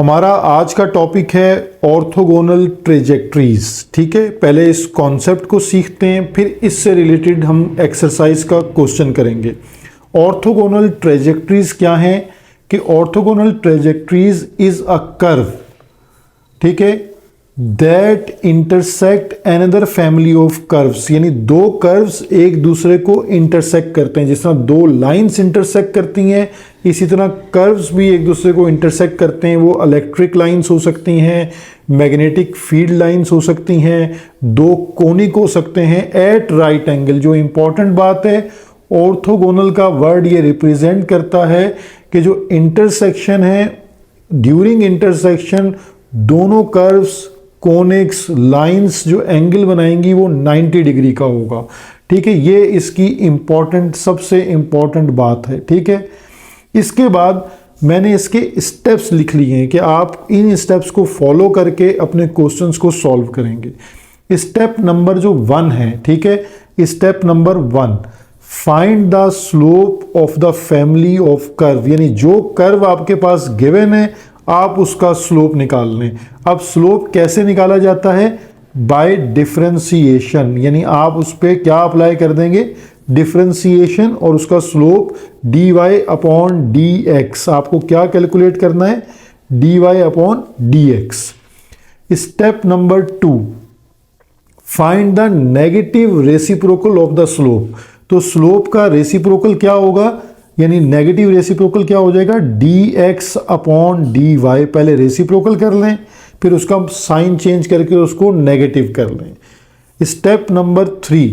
हमारा आज का टॉपिक है ऑर्थोगोनल ट्रेजेक्ट्रीज। ठीक है, पहले इस कॉन्सेप्ट को सीखते हैं, फिर इससे रिलेटेड हम एक्सरसाइज का क्वेश्चन करेंगे। ऑर्थोगोनल ट्रेजेक्ट्रीज क्या है कि orthogonal trajectories is a curve, ठीक है, that intersect another family of curves, यानी दो कर्व्स एक दूसरे को इंटरसेक्ट करते हैं। जिस तरह दो लाइंस इंटरसेक्ट करती हैं, इसी तरह कर्व्स भी एक दूसरे को इंटरसेक्ट करते हैं। वो इलेक्ट्रिक लाइंस हो सकती हैं, मैग्नेटिक फील्ड लाइंस हो सकती हैं, दो कोनिक हो सकते हैं एट राइट एंगल। जो इंपॉर्टेंट बात है, ऑर्थोगोनल का वर्ड ये रिप्रेजेंट करता है कि जो इंटरसेक्शन है, ड्यूरिंग इंटरसेक्शन दोनों कर्व्स, कोनिक्स, लाइंस जो एंगल बनाएंगी वो 90 डिग्री का होगा। ठीक है, ये इसकी इंपॉर्टेंट, सबसे इंपॉर्टेंट बात है। ठीक है, इसके बाद मैंने इसके स्टेप्स लिख लिए हैं कि आप इन स्टेप्स को फॉलो करके अपने क्वेश्चंस को सॉल्व करेंगे। स्टेप नंबर जो 1 है, ठीक है, step number 1, find the slope of the family of curve, यानी जो कर्व आपके पास गिवन है आप उसका स्लोप निकाल लें। अब स्लोप कैसे निकाला जाता है? बाय डिफरेंशिएशन, यानी आप उस पर क्या अप्लाई कर देंगे? डिफरेंशिएशन, और उसका स्लोप dy अपॉन dx। आपको क्या कैलकुलेट करना है? dy upon dx। Step number 2, find the negative reciprocal of the slope. तो स्लोप का रेसिप्रोकल क्या होगा, यानी नेगेटिव रेसिप्रोकल क्या हो जाएगा? dx upon dy। पहले रेसिप्रोकल कर लें, फिर उसका साइन चेंज करके उसको नेगेटिव कर लें। स्टेप नंबर 3,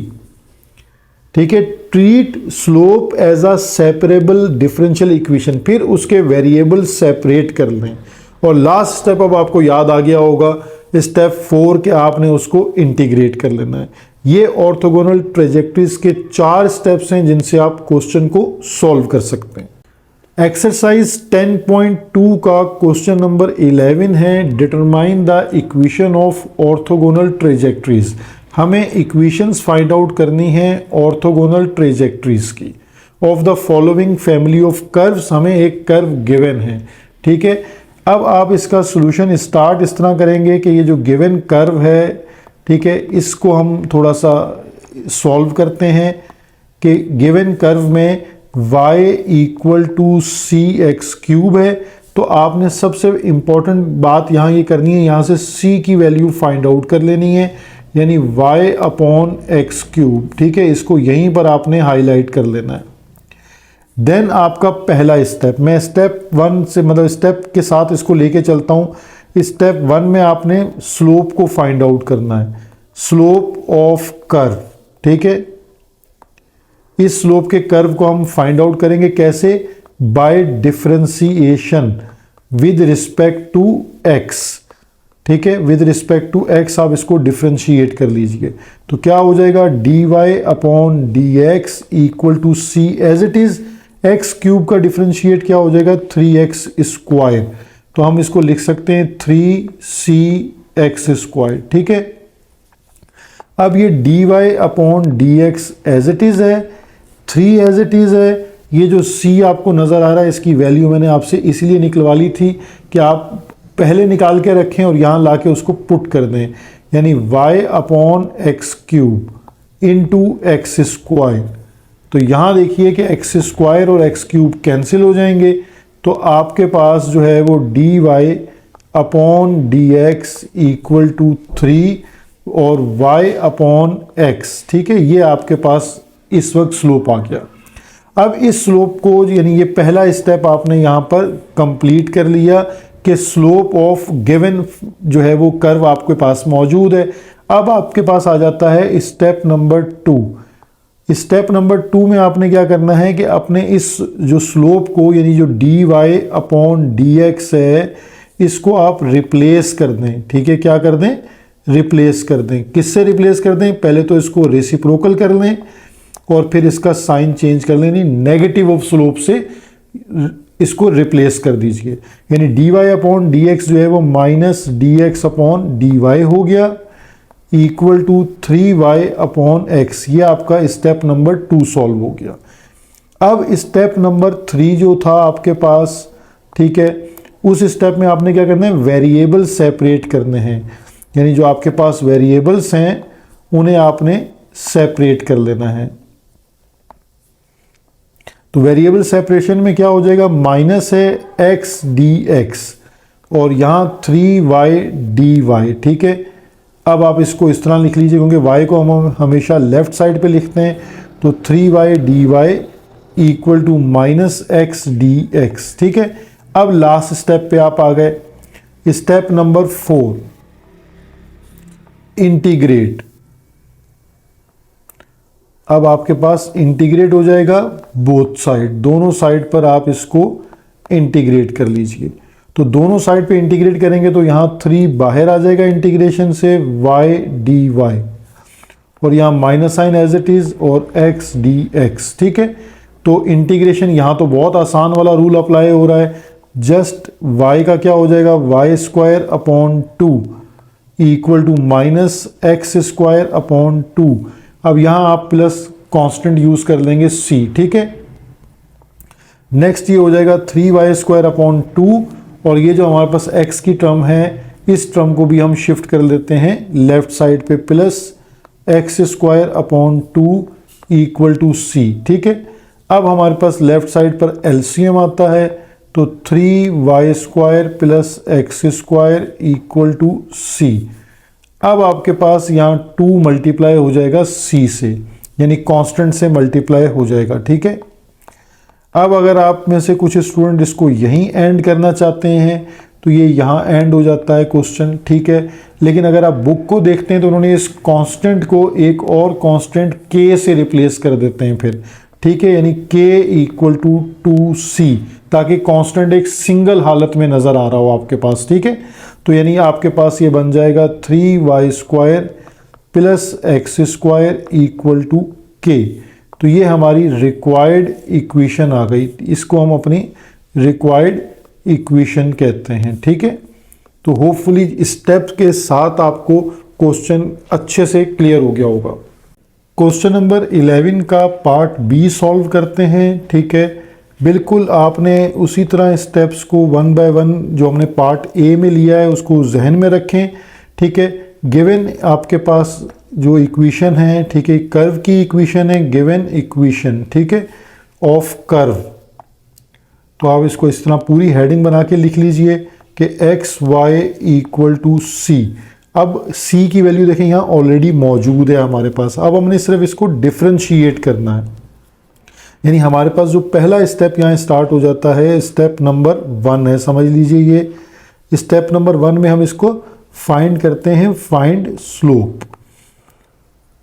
ठीक है, treat slope as a separable differential equation, फिर उसके वेरिएबल सेपरेट कर लें। और लास्ट स्टेप अब आपको याद आ गया होगा, स्टेप 4 के आपने उसको इंटीग्रेट कर लेना है। ये ऑर्थोगोनल ट्रेजेक्ट्रीज के 4 स्टेप्स हैं जिनसे आप क्वेश्चन को सॉल्व कर सकते हैं। एक्सरसाइज 10.2 का क्वेश्चन नंबर 11 है, determine the equation of orthogonal trajectories. हमें इक्वेशंस फाइंड आउट करनी है ऑर्थोगोनल ट्रेजेक्ट्रीज की। Of the following family of curves, हमें एक कर्व गिवन है। ठीक है, अब आप इसका सोल्यूशन स्टार्ट इस तरह करेंगे कि ये जो गिवन कर्व है, ठीक है, इसको हम थोड़ा सा सॉल्व करते हैं कि गिवन कर्व में y equal to c x cube है। तो आपने सबसे इम्पॉर्टेंट बात यहाँ ये करनी है, यहाँ से c की वैल्यू फाइंड आउट कर लेनी है, यानी y अपॉन एक्स क्यूब। ठीक है, इसको यहीं पर आपने हाईलाइट कर लेना है। देन आपका पहला स्टेप, मैं स्टेप 1 से मतलब स्टेप के साथ इसको लेके चलता हूँ। स्टेप 1 में आपने स्लोप को फाइंड आउट करना है, स्लोप ऑफ कर्व। ठीक है, इस स्लोप के कर्व को हम फाइंड आउट करेंगे कैसे? By differentiation with respect to x। ठीक है, विद रिस्पेक्ट टू x आप इसको डिफरेंशिएट कर लीजिए। तो क्या हो जाएगा? dy upon dx equal to c as it is. X cube का डिफरेंशिएट क्या हो जाएगा? 3x square. तो हम इसको लिख सकते हैं 3cx स्क्वायर। ठीक है, अब ये dy upon dx as it is है, 3 एज इट इज है। ये जो c आपको नजर आ रहा है, इसकी वैल्यू मैंने आपसे इसलिए निकलवा ली थी कि आप पहले निकाल के रखें और यहां लाके उसको पुट कर दें, यानी y upon x cube into x square. तो यहां देखिए कि एक्स स्क्वायर और एक्स क्यूब कैंसिल हो जाएंगे, तो आपके पास जो है वो dy upon dx equal to 3 और y अपॉन x। ठीक है, ये आपके पास इस वक्त स्लोप आ गया। अब इस स्लोप को, यानी ये पहला स्टेप आपने यहाँ पर कंप्लीट कर लिया कि स्लोप ऑफ गिवन जो है वो कर्व आपके पास मौजूद है। अब आपके पास आ जाता है स्टेप नंबर 2। स्टेप नंबर 2 में आपने क्या करना है कि अपने इस जो स्लोप को, यानी जो dy अपॉन dx है, इसको आप रिप्लेस कर दें। ठीक है, क्या कर दें? रिप्लेस कर दें। किससे रिप्लेस कर दें? पहले तो इसको रेसिप्रोकल कर लें और फिर इसका साइन चेंज कर लें, नेगेटिव ऑफ स्लोप से इसको रिप्लेस कर दीजिए। यानी dy अपॉन dx जो है वो माइनस dx अपॉन dy हो गया equal to 3y upon x। ये आपका स्टेप नंबर 2 सॉल्व हो गया। अब स्टेप नंबर 3 जो था आपके पास, ठीक है, उस स्टेप में आपने क्या करना है, वेरिएबल सेपरेट करने हैं, यानी जो आपके पास वेरिएबल्स हैं उन्हें आपने सेपरेट कर लेना है। तो वेरिएबल सेपरेशन में क्या हो जाएगा, माइनस है एक्स डी एक्स और यहाँ 3y dy, ठीक है। अब आप इसको इस तरह लिख लीजिए, क्योंकि y को हम हमेशा लेफ्ट साइड पे लिखते हैं, तो 3y dy equal to minus x d x, ठीक है। अब लास्ट स्टेप पे आप आ गए, स्टेप नंबर 4, इंटीग्रेट। अब आपके पास इंटीग्रेट हो जाएगा बोथ साइड, दोनों साइड पर आप इसको इंटीग्रेट कर लीजिए। तो दोनों साइड पे इंटीग्रेट करेंगे तो यहाँ 3 बाहर आ जाएगा इंटीग्रेशन से, y dy, और यहाँ minus sine as it is और x dx, ठीक है। तो इंटीग्रेशन यहाँ तो बहुत आसान वाला रूल अप्लाई हो रहा है, जस्ट y का क्या हो जाएगा, y square upon 2 equal to minus x square upon 2। अब यहाँ आप प्लस कांस्टेंट यूज कर लेंगे c, ठीक है। नेक्स्ट ये हो जाएगा 3y स्क्वायर अपॉन 2, और ये जो हमारे पास x की टर्म है इस टर्म को भी हम शिफ्ट कर लेते हैं लेफ्ट साइड पे, plus x square upon 2 equal to c, ठीक है। अब हमारे पास लेफ्ट साइड पर एलसीएम आता है, तो 3y square plus x square equal to c। अब आपके पास यहाँ 2 मल्टीप्लाई हो जाएगा c से, यानी कांस्टेंट से मल्टीप्लाई हो जाएगा, ठीक है। अब अगर आप में से कुछ स्टूडेंट इसको यहीं एंड करना चाहते हैं तो ये यहाँ एंड हो जाता है क्वेश्चन, ठीक है। लेकिन अगर आप बुक को देखते हैं तो उन्होंने इस कांस्टेंट को एक और कांस्टेंट k से रिप्लेस कर देते हैं फिर, ठीक है, यानी k इक्वल टू 2c, ताकि कांस्टेंट एक सिंगल हालत में नज़र आ रहा हो आपके पास, ठीक है। तो यानी आपके पास ये बन जाएगा 3y square plus x square equal to k। तो ये हमारी रिक्वायर्ड इक्वेशन आ गई, इसको हम अपनी रिक्वायर्ड इक्वेशन कहते हैं, ठीक है। तो होपफुली स्टेप्स के साथ आपको क्वेश्चन अच्छे से क्लियर हो गया होगा। क्वेश्चन नंबर 11 का पार्ट बी सॉल्व करते हैं, ठीक है। बिल्कुल आपने उसी तरह स्टेप्स को 1 बाय 1 जो हमने पार्ट ए में लिया है उसको जहन में रखें, ठीक है। गिवन आपके पास जो इक्वेशन है, ठीक है, कर्व की इक्वेशन है, गिवन इक्वेशन, ठीक है, ऑफ कर्व। तो आप इसको इस तरह पूरी हेडिंग बना के लिख लीजिए कि एक्स वाई इक्वल टू सी। अब c की वैल्यू देखें यहाँ ऑलरेडी मौजूद है हमारे पास, अब हमने सिर्फ इसको डिफ्रेंशिएट करना है, यानी हमारे पास जो पहला स्टेप यहाँ स्टार्ट हो जाता है स्टेप नंबर 1 है, समझ लीजिए। ये स्टेप नंबर 1 में हम इसको फाइंड करते हैं, फाइंड स्लोप,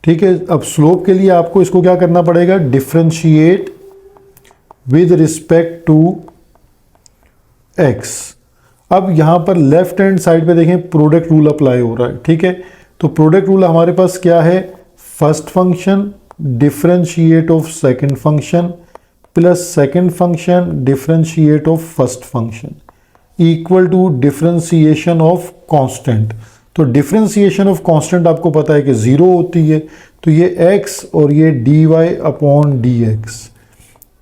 ठीक है। अब स्लोप के लिए आपको इसको क्या करना पड़ेगा, differentiate with respect to x। अब यहां पर लेफ्ट हैंड साइड पे देखें प्रोडक्ट रूल अप्लाई हो रहा है, ठीक है। तो प्रोडक्ट रूल हमारे पास क्या है, first function differentiate of second function plus second function differentiate of first function equal to differentiation of constant. तो डिफरेंशिएशन ऑफ कांस्टेंट आपको पता है कि 0 होती है, तो ये x और ये dy upon dx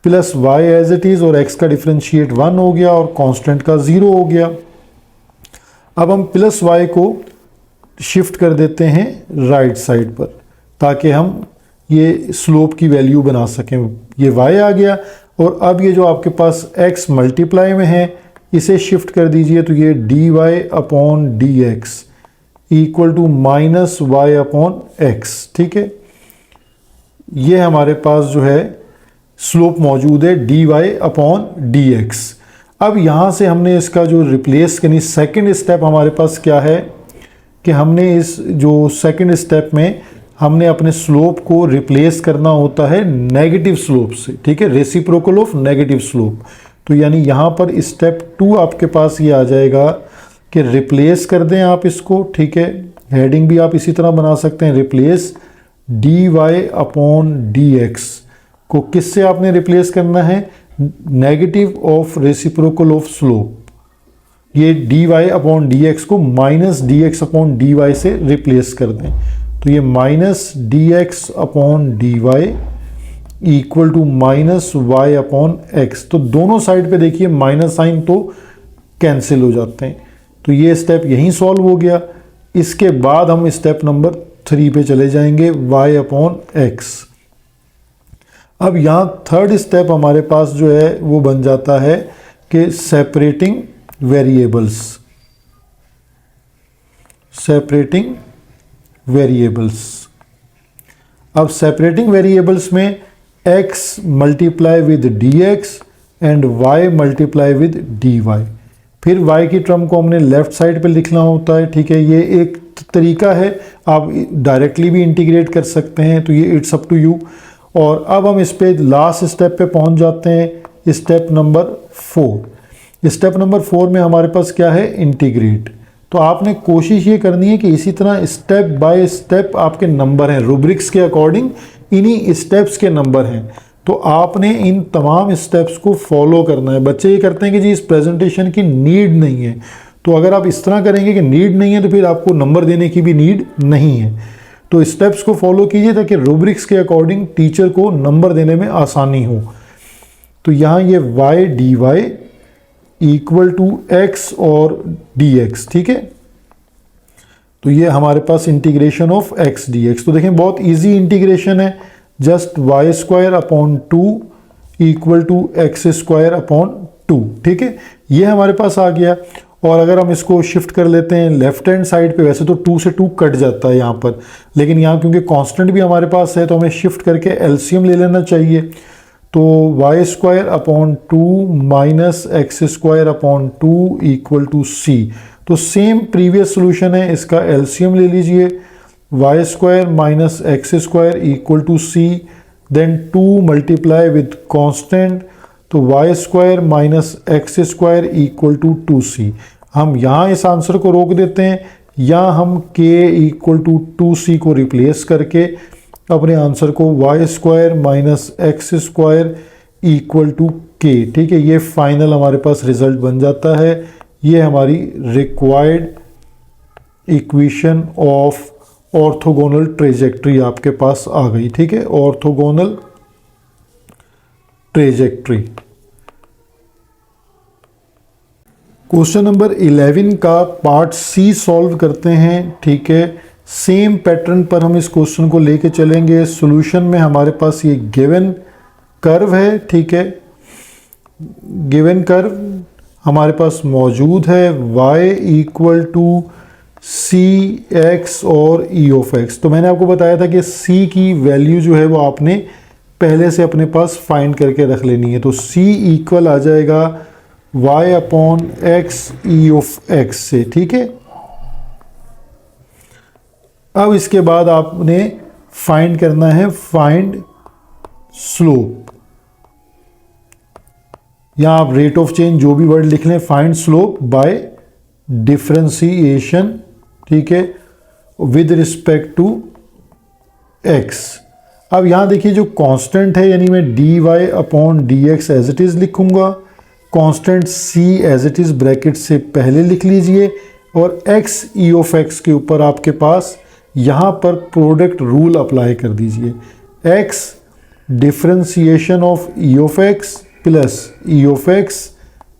plus y as it is, और x का डिफरेंशिएट 1 हो गया और कांस्टेंट का 0 हो गया। अब हम प्लस y को शिफ्ट कर देते हैं राइट साइड पर, ताकि हम ये स्लोप की वैल्यू बना सकें। ये y आ गया, और अब ये जो आपके पास x मल्टीप्लाई में है इसे शिफ्ट कर दीजिए, तो ये dy upon dx equal to minus y upon x, ठीक है। ये हमारे पास जो है स्लोप मौजूद है dy अपॉन dx। अब यहाँ से हमने इसका जो रिप्लेस यानी सेकंड स्टेप हमारे पास क्या है कि हमने इस जो सेकंड स्टेप में हमने अपने स्लोप को रिप्लेस करना होता है नेगेटिव स्लोप से, ठीक है, रेसिप्रोकल ऑफ नेगेटिव स्लोप। तो यानी यहाँ पर स्टेप 2 आपके पास ये आ जाएगा कि रिप्लेस कर दें आप इसको, ठीक है। हेडिंग भी आप इसी तरह बना सकते हैं, रिप्लेस dy अपॉन dx को किससे आपने रिप्लेस करना है, negative of reciprocal of slope. ये dy अपॉन dx को माइनस dx अपॉन dy से रिप्लेस कर दें, तो ये minus dx upon dy equal to minus y upon x। तो दोनों साइड पे देखिए माइनस साइन तो कैंसिल हो जाते हैं। तो ये स्टेप यहीं सॉल्व हो गया। इसके बाद हम स्टेप नंबर 3 पे चले जाएंगे, y अपॉन x। अब यहाँ थर्ड स्टेप हमारे पास जो है वो बन जाता है कि सेपरेटिंग वेरिएबल्स। सेपरेटिंग वेरिएबल्स, अब सेपरेटिंग वेरिएबल्स में x multiply with dx and y multiply with dy। फिर y की टर्म को हमने लेफ्ट साइड पे लिखना होता है, ठीक है। ये एक तरीका है, आप डायरेक्टली भी इंटीग्रेट कर सकते हैं, तो ये इट्स अप टू यू। और अब हम इस पे लास्ट स्टेप पे पहुंच जाते हैं, स्टेप नंबर 4। स्टेप नंबर 4 में हमारे पास क्या है, इंटीग्रेट। तो आपने कोशिश ये करनी है कि इसी तरह स्टेप बाय स्टेप आपके नंबर हैं, रूब्रिक्स के अकॉर्डिंग इन्हीं स्टेप्स के नंबर हैं, तो आपने इन तमाम स्टेप्स को फॉलो करना है। बच्चे ये करते हैं कि जी इस प्रेजेंटेशन की नीड नहीं है, तो अगर आप इस तरह करेंगे कि नीड नहीं है तो फिर आपको नंबर देने की भी नीड नहीं है। तो स्टेप्स को फॉलो कीजिए ताकि रूब्रिक्स के अकॉर्डिंग टीचर को नंबर देने में आसानी हो। तो यहाँ ये y dy equal to x और dx, ठीक है। तो ये हमारे पास इंटीग्रेशन ऑफ x dx। तो देखें बहुत इजी इंटीग्रेशन है, just y square upon 2 equal to x square upon 2, ठीक है। ये हमारे पास आ गया। और अगर हम इसको शिफ्ट कर लेते हैं लेफ्ट हैंड साइड पे, वैसे तो 2 से 2 कट जाता है यहाँ पर, लेकिन यहाँ क्योंकि कांस्टेंट भी हमारे पास है तो हमें शिफ्ट करके एलसीएम ले लेना चाहिए। तो y square upon 2 minus x square upon 2 equal to c। तो सेम प्रीवियस सोल्यूशन है, इसका एलसीएम ले लीजिए, y square minus x square equal to c, then 2 multiply with constant, तो y square minus x square equal to 2c। हम यहाँ इस answer को रोक देते हैं, या हम k इक्वल टू 2c को रिप्लेस करके अपने आंसर को y square minus x square equal to k, ठीक है। ये फाइनल हमारे पास रिजल्ट बन जाता है। ये हमारी required equation of orthogonal trajectory आपके पास आ गई, ठीक है। Orthogonal trajectory. क्वेश्चन नंबर 11 का पार्ट सी सॉल्व करते हैं, ठीक है। सेम पैटर्न पर हम इस क्वेश्चन को लेके चलेंगे। सॉल्यूशन में हमारे पास ये गिवन कर्व है, ठीक है। गिवन कर्व हमारे पास मौजूद है, y equal to c x और ई ऑफ एक्स। तो मैंने आपको बताया था कि c की वैल्यू जो है वो आपने पहले से अपने पास फाइंड करके रख लेनी है। तो c इक्वल आ जाएगा y upon x E of x से, ठीक है। अब इसके बाद आपने फाइंड करना है फाइंड स्लोप, या आप रेट ऑफ चेंज जो भी वर्ड लिख लें, फाइंड स्लोप बाय डिफरेंशिएशन, ठीक है, विद रिस्पेक्ट टू x। अब यहां देखिए जो कांस्टेंट है, यानी मैं dy upon dx as it is लिखूंगा, constant c as it is bracket से पहले लिख लीजिए, और x e ऑफ x के ऊपर आपके पास यहां पर प्रोडक्ट रूल अप्लाई कर दीजिए। x differentiation of e of x plus e of x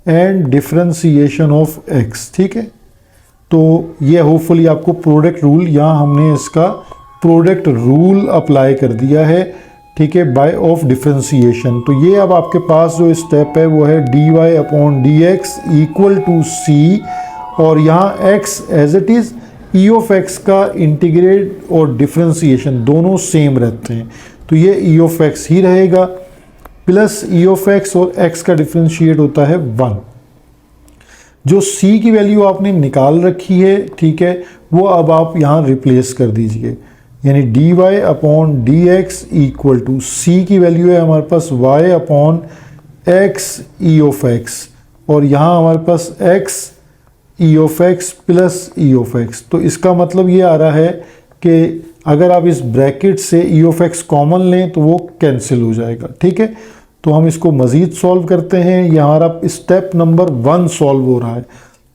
and differentiation of x, ठीक है। तो ये होपफुली आपको प्रोडक्ट रूल, यहाँ हमने इसका प्रोडक्ट रूल अप्लाई कर दिया है, ठीक है, बाय ऑफ डिफरेंशिएशन। तो ये अब आपके पास जो स्टेप है वो है dy upon dx equal to c, और यहाँ x as it is e of x का इंटीग्रेट और डिफरेंशिएशन दोनों सेम रहते हैं, तो ये e ऑफ x ही रहेगा, प्लस e ऑफ x और x का डिफरेंशिएट होता है 1। जो c की वैल्यू आपने निकाल रखी है, ठीक है, वो अब आप यहाँ रिप्लेस कर दीजिए, यानी dy upon dx equal to c की वैल्यू है हमारे पास y upon x e of x, और यहाँ हमारे पास x e of x plus e of x। तो इसका मतलब ये आ रहा है कि अगर आप इस ब्रैकेट से e ऑफ x कॉमन लें तो वो कैंसिल हो जाएगा, ठीक है। तो हम इसको मज़ीद सॉल्व करते हैं। ये हमारा स्टेप नंबर 1 सॉल्व हो रहा है,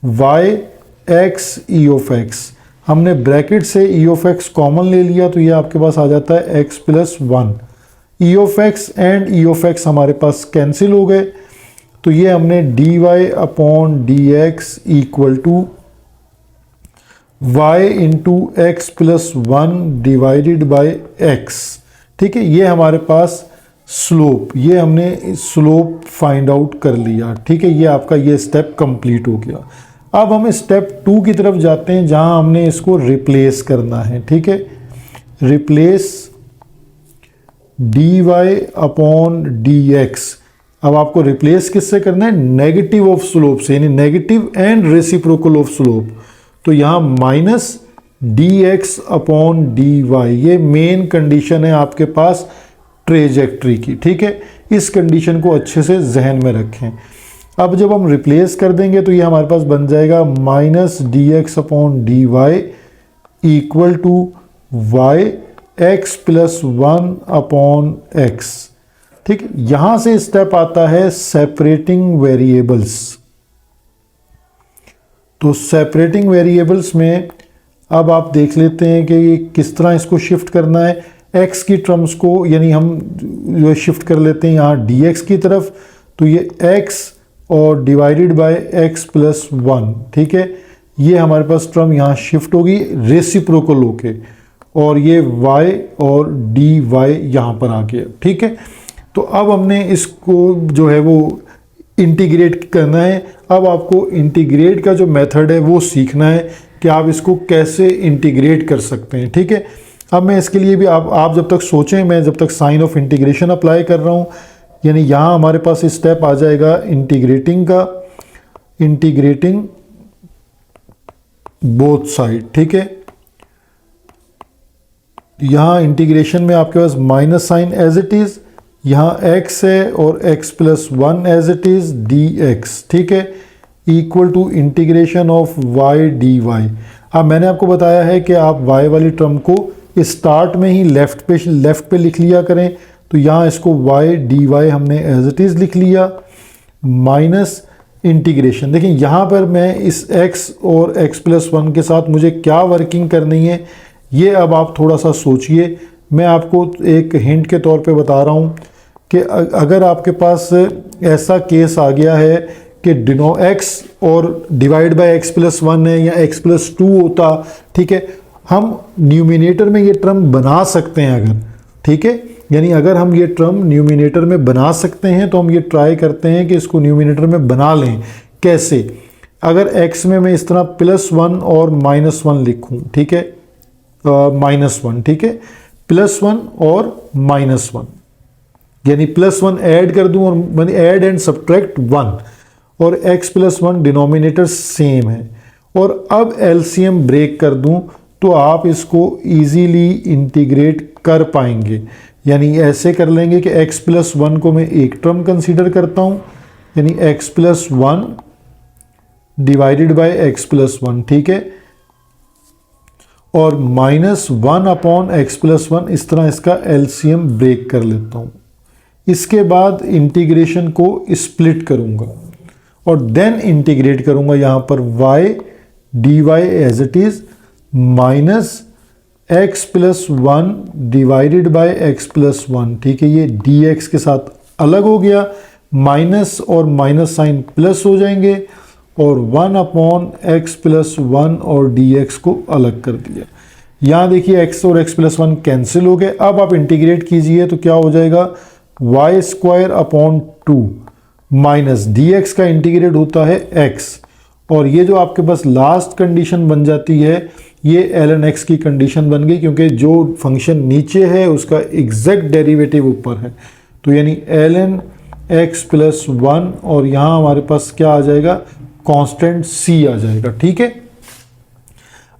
y x e of x। हमने ब्रैकेट से e ऑफ x कॉमन ले लिया, तो ये आपके पास आ जाता है x plus 1। e of x and e of x हमारे पास कैंसिल हो गए। तो ये हमने dy upon d x equal to y into x plus one divided by x, ठीक है। ये हमारे पास स्लोप, ये हमने स्लोप फाइंड आउट कर लिया, ठीक है। ये आपका ये स्टेप कंप्लीट हो गया। अब हम स्टेप 2 की तरफ जाते हैं जहां हमने इसको रिप्लेस करना है, ठीक है। Replace dy upon d x. अब आपको रिप्लेस किससे करना है? नेगेटिव ऑफ स्लोप से, यानी negative and reciprocal of slope. तो यहां minus d x upon d y, ये मेन कंडीशन है आपके पास ट्रेजेक्ट्री की, ठीक है। इस कंडीशन को अच्छे से जहन में रखें। अब जब हम रिप्लेस कर देंगे तो ये हमारे पास बन जाएगा minus d x upon d y equal to y x plus one upon x, ठीक। यहां से स्टेप आता है सेपरेटिंग वेरिएबल्स। तो सेपरेटिंग वेरिएबल्स में अब आप देख लेते हैं कि किस तरह इसको शिफ्ट करना है। x की टर्म्स को यानी हम जो शिफ्ट कर लेते हैं यहाँ dx की तरफ, तो ये x और divided by x plus one, ठीक है। ये हमारे पास टर्म यहाँ शिफ्ट होगी रेसिप्रोकल होके, और ये y और dy यहाँ पर आ गया, ठीक है। तो अब हमने इसको जो है वो इंटीग्रेट करना है। अब आपको इंटीग्रेट का जो मेथड है वो सीखना है कि आप इसको कैसे इंटीग्रेट कर सकते हैं, ठीक है। अब मैं इसके लिए भी आप जब तक सोचें, मैं जब तक साइन ऑफ इंटीग्रेशन अप्लाई कर रहा हूँ, यानी यहाँ हमारे पास स्टेप आ जाएगा इंटीग्रेटिंग का, इंटीग्रेटिंग बोथ साइड, ठीक है। यहाँ इंटीग्रेशन में आपके पास minus sine as it is, यहाँ x है और x plus one as it is dx, ठीक है, equal to integration of y dy। अब मैंने आपको बताया है कि आप y वाली टर्म को स्टार्ट में ही लेफ्ट पे लिख लिया करें। तो यहाँ इसको y dy हमने एज इट इज़ लिख लिया, माइनस इंटीग्रेशन। देखिए यहाँ पर मैं इस x और x प्लस वन के साथ मुझे क्या वर्किंग करनी है, ये अब आप थोड़ा सा सोचिए। मैं आपको एक हिंट के तौर पे बता रहा हूँ कि अगर आपके पास ऐसा केस आ गया है कि डिनो x और divide by x plus one है या x प्लस टू होता, ठीक है, हम न्यूमिनेटर में ये टर्म बना सकते हैं अगर, ठीक है। यानी अगर हम ये टर्म न्यूमिनेटर में बना सकते हैं तो हम ये ट्राई करते हैं कि इसको न्यूमिनेटर में बना लें। कैसे? अगर x में मैं इस तरह प्लस वन और माइनस वन लिखूँ, ठीक है, माइनस वन, ठीक है, प्लस वन और माइनस वन, यानी प्लस वन ऐड कर दूं और मैंने ऐड एंड सब्ट्रैक्ट वन, और x plus one denominator same है, और अब एलसीएम ब्रेक कर दूं तो आप इसको इजीली इंटीग्रेट कर पाएंगे। यानी ऐसे कर लेंगे कि x प्लस वन को मैं एक टर्म कंसीडर करता हूं, यानी x plus one divided bye x plus one, ठीक है, और minus one upon x plus one, इस तरह इसका एलसीएम ब्रेक कर लेता हूँ। इसके बाद इंटीग्रेशन को स्प्लिट करूँगा और देन इंटीग्रेट करूँगा यहाँ पर y dy as it is minus x plus one divided by x plus one, ठीक है। ये dx के साथ अलग हो गया, माइनस और माइनस साइन प्लस हो जाएंगे, और one upon x plus one और dx को अलग कर दिया। यहाँ देखिए x और x प्लस वन कैंसिल हो गए। अब आप इंटीग्रेट कीजिए तो क्या हो जाएगा, y square upon two minus dx का इंटीग्रेट होता है x, और ये जो आपके पास लास्ट कंडीशन बन जाती है ये ln x की कंडीशन बन गई, क्योंकि जो फंक्शन नीचे है उसका एग्जैक्ट डेरिवेटिव ऊपर है। तो यानी ln x प्लस वन, और यहाँ हमारे पास क्या आ जाएगा, कांस्टेंट c आ जाएगा, ठीक है।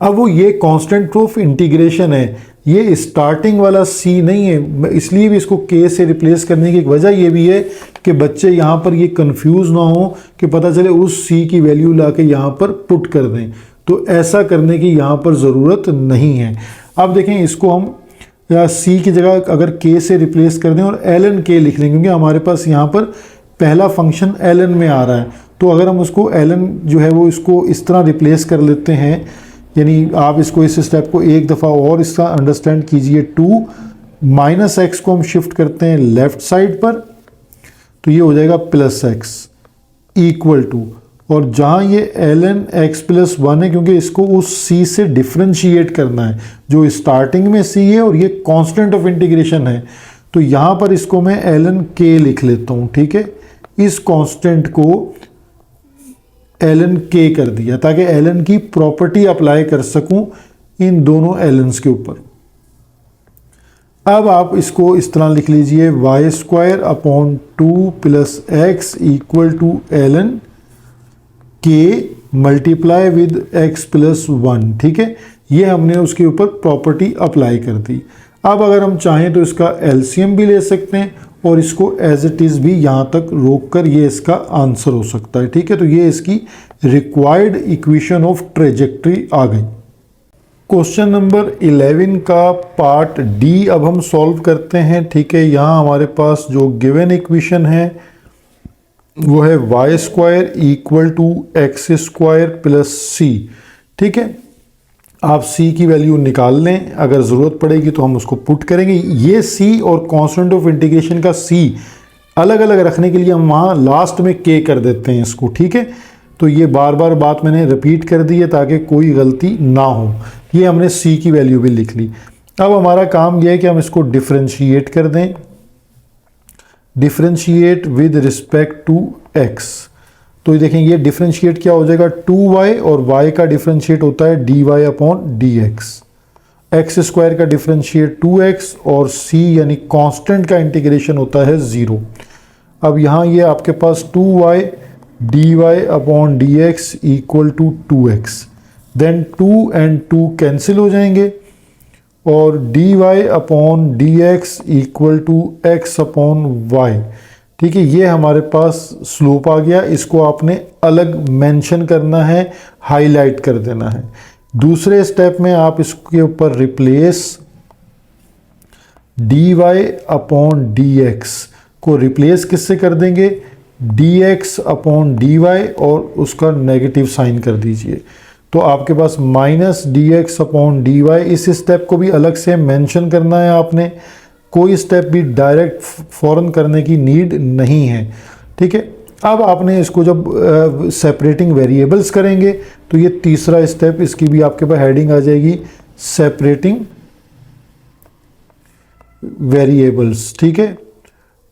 अब वो ये कांस्टेंट ऑफ इंटीग्रेशन है, ये स्टार्टिंग वाला c नहीं है, इसलिए भी इसको k से रिप्लेस करने की एक वजह ये भी है कि बच्चे यहाँ पर ये कंफ्यूज ना हो कि पता चले उस c की वैल्यू लाके यहाँ पर पुट कर दें। तो ऐसा करने की यहाँ पर ज़रूरत नहीं है। अब देखें इसको हम या c की जगह अगर k से रिप्लेस कर दें और ln k लिख लें, क्योंकि हमारे पास यहाँ पर पहला फंक्शन ln में आ रहा है। तो अगर हम उसको ln जो है वो इसको इस तरह रिप्लेस कर लेते हैं, यानी आप इसको इस स्टेप को एक दफ़ा और इसका अंडरस्टैंड कीजिए। टू माइनस एक्स को हम शिफ्ट करते हैं लेफ्ट साइड पर, तो ये हो जाएगा प्लस एक्स, इक्वल टू, और जहाँ ये ln x प्लस 1 है क्योंकि इसको उस c से डिफ्रेंशिएट करना है जो स्टार्टिंग में c है और ये कांस्टेंट ऑफ इंटीग्रेशन है, तो यहाँ पर इसको मैं ln k लिख लेता हूँ, ठीक है। इस कांस्टेंट को ln k कर दिया ताकि ln की प्रॉपर्टी अप्लाई कर सकूं इन दोनों ln's के ऊपर। अब आप इसको इस तरह लिख लीजिए y square upon 2 plus x equal to ln k multiply with x plus 1, ठीक है। ये हमने उसके ऊपर प्रॉपर्टी अप्लाई कर दी। अब अगर हम चाहें तो इसका एलसीएम भी ले सकते हैं और इसको एज इट इज़ भी यहाँ तक रोक कर ये इसका आंसर हो सकता है, ठीक है। तो ये इसकी रिक्वायर्ड इक्वेशन ऑफ ट्रेजेक्ट्री आ गई। क्वेश्चन नंबर 11 का पार्ट डी अब हम सॉल्व करते हैं, ठीक है। यहाँ हमारे पास जो गिवन इक्वेशन है वो है y square equal to x square plus c, ठीक है। आप c की वैल्यू निकाल लें, अगर ज़रूरत पड़ेगी तो हम उसको पुट करेंगे। ये c और कांस्टेंट ऑफ इंटीग्रेशन का c अलग अलग रखने के लिए हम वहाँ लास्ट में k कर देते हैं इसको, ठीक है। तो ये बार बार बात मैंने रिपीट कर दी है ताकि कोई गलती ना हो। ये हमने c की वैल्यू भी लिख ली। अब हमारा काम यह है कि हम इसको डिफ्रेंशिएट कर दें, differentiate with respect to x। तो ये देखें ये डिफरेंशिएट क्या हो जाएगा 2y, और y का डिफरेंशिएट होता है dy upon dx। X square का डिफरेंशिएट 2x और c यानी कांस्टेंट का इंटीग्रेशन होता है 0। अब यहाँ ये आपके पास 2y dy upon dx equal to 2x, then 2 and 2 cancel हो जाएंगे और dy upon dx equal to x upon y, ठीक है। ये हमारे पास स्लोप आ गया, इसको आपने अलग मेंशन करना है, हाईलाइट कर देना है। दूसरे स्टेप में आप इसके ऊपर रिप्लेस dy अपॉन dx को रिप्लेस किससे कर देंगे, dx अपॉन dy, और उसका नेगेटिव साइन कर दीजिए। तो आपके पास माइनस dx अपॉन dy, इस स्टेप को भी अलग से मेंशन करना है आपने, कोई स्टेप भी डायरेक्ट फौरन करने की नीड नहीं है, ठीक है। अब आपने इसको जब सेपरेटिंग वेरिएबल्स करेंगे तो ये तीसरा स्टेप, इसकी भी आपके पास हेडिंग आ जाएगी सेपरेटिंग वेरिएबल्स, ठीक है।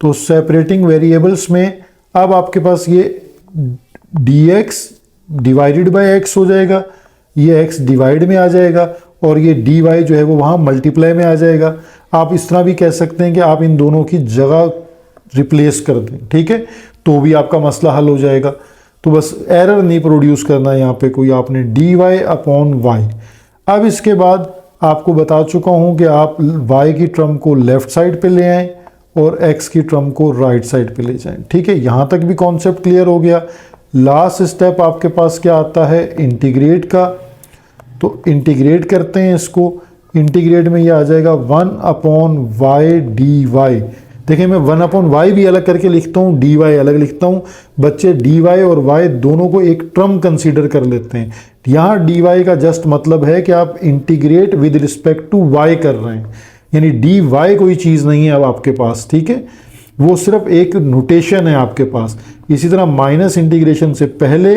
तो सेपरेटिंग वेरिएबल्स में अब आपके पास ये dx डिवाइडेड बाय x हो जाएगा, ये x डिवाइड में आ जाएगा और ये dy जो है वो वहाँ मल्टीप्लाई में आ जाएगा। आप इस तरह भी कह सकते हैं कि आप इन दोनों की जगह रिप्लेस कर दें, ठीक है, तो भी आपका मसला हल हो जाएगा। तो बस एरर नहीं प्रोड्यूस करना है यहाँ पे कोई, आपने dy अपॉन y। अब इसके बाद आपको बता चुका हूँ कि आप y की टर्म को लेफ्ट साइड पे ले आएँ और x की टर्म को राइट साइड पे ले जाएं, ठीक है। यहाँ तक भी कॉन्सेप्ट क्लियर हो गया। लास्ट स्टेप आपके पास क्या आता है, इंटीग्रेट का। तो इंटीग्रेट करते हैं इसको, इंटीग्रेट में ये आ जाएगा 1 अपॉन वाई डी वाई। देखिए मैं 1 अपॉन वाई भी अलग करके लिखता हूँ, डी वाई अलग लिखता हूँ। बच्चे डी वाई और वाई दोनों को एक टर्म कंसीडर कर लेते हैं। यहाँ डी वाई का जस्ट मतलब है कि आप integrate with respect to y कर रहे हैं, यानी डी वाई कोई चीज़ नहीं है अब आपके पास, ठीक है, वो सिर्फ एक नोटेशन है आपके पास। इसी तरह माइनस इंटीग्रेशन से पहले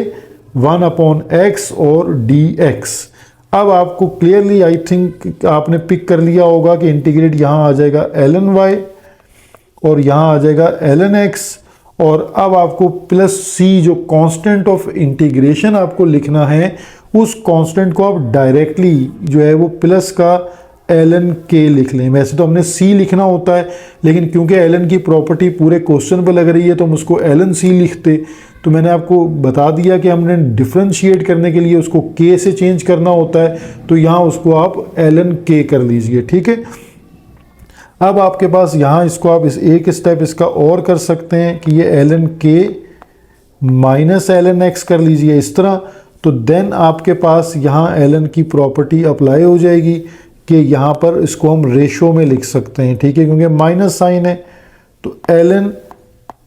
1 अपॉन एक्स और डी एक्स। अब आपको क्लियरली आई थिंक आपने पिक कर लिया होगा कि इंटीग्रेट यहाँ आ जाएगा ln y और यहाँ आ जाएगा ln x, और अब आपको प्लस c जो कांस्टेंट ऑफ इंटीग्रेशन आपको लिखना है, उस कांस्टेंट को आप डायरेक्टली जो है वो प्लस का ln k लिख लें। वैसे तो हमने c लिखना होता है, लेकिन क्योंकि ln की प्रॉपर्टी पूरे क्वेश्चन पर लग रही है तो हम उसको ln c लिखते। तो मैंने आपको बता दिया कि हमने डिफरेंशिएट करने के लिए उसको k से चेंज करना होता है, तो यहाँ उसको आप ln k कर लीजिए, ठीक है। अब आपके पास यहाँ इसको आप इस एक स्टेप इसका और कर सकते हैं कि ये ln k minus ln x कर लीजिए इस तरह। तो देन आपके पास यहाँ ln की प्रॉपर्टी अप्लाई हो जाएगी कि यहाँ पर इसको हम रेशो में लिख सकते हैं, ठीक है, क्योंकि माइनस साइन है। तो ln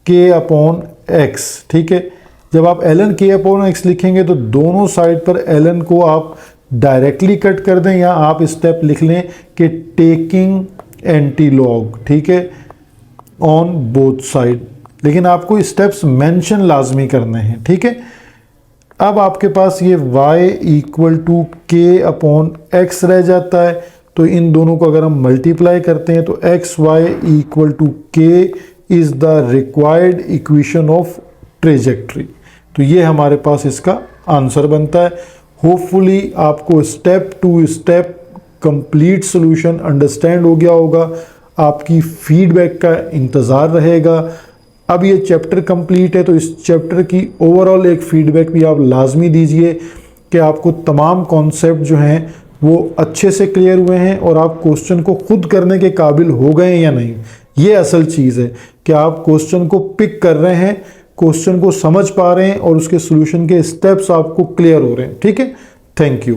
k अपॉन x, ठीक है। जब आप ln k अपॉन x लिखेंगे तो दोनों साइड पर ln को आप डायरेक्टली कट कर दें, या आप स्टेप लिख लें कि टेकिंग एंटी लॉग, ठीक है, ऑन बोथ साइड। लेकिन आपको स्टेप्स मेंशन लाजमी करने हैं, ठीक है। अब आपके पास ये y इक्वल टू के अपॉन एक्स रह जाता है, तो इन दोनों को अगर हम मल्टीप्लाई करते हैं तो एक्स वाई इक्वल टू के is the required equation of trajectory. तो ये हमारे पास इसका आंसर बनता है। होपफुली आपको step to step complete solution understand हो गया होगा। आपकी फीडबैक का इंतज़ार रहेगा। अब ये चैप्टर कंप्लीट है तो इस चैप्टर की ओवरऑल एक फीडबैक भी आप लाजमी दीजिए कि आपको तमाम कॉन्सेप्ट जो हैं वो अच्छे से क्लियर हुए हैं और आप क्वेश्चन को खुद करने के काबिल हो गए हैं या नहीं। ये असल चीज़ है कि आप क्वेश्चन को पिक कर रहे हैं, क्वेश्चन को समझ पा रहे हैं और उसके सोल्यूशन के स्टेप्स आपको क्लियर हो रहे हैं, ठीक है। Thank you.